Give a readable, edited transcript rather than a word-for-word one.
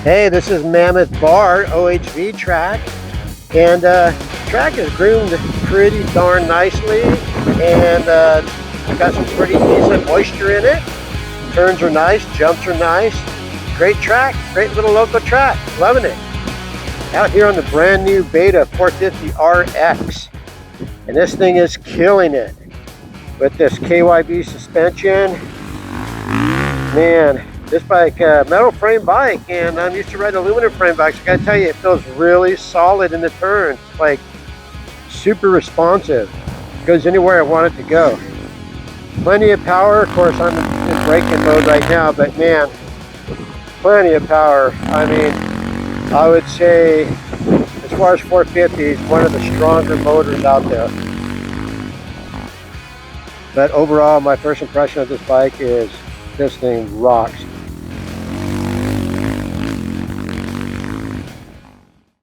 Hey, this is Mammoth Bar OHV track, and track is groomed pretty darn nicely, and got some pretty decent moisture in it. Turns are nice, jumps are nice. Great track, great little local track, loving it. Out here on the brand new Beta 450 RX, and this thing is killing it with this KYB suspension. Man, this bike, metal frame bike, and I'm used to riding aluminum frame bikes. I gotta tell you, it feels really solid in the turns. Like super responsive. Goes anywhere I want it to go. Plenty of power. Of course, I'm in braking mode right now, but man, plenty of power. I mean, I would say, as far as 450, it's one of the stronger motors out there. But overall, my first impression of this bike is this thing rocks.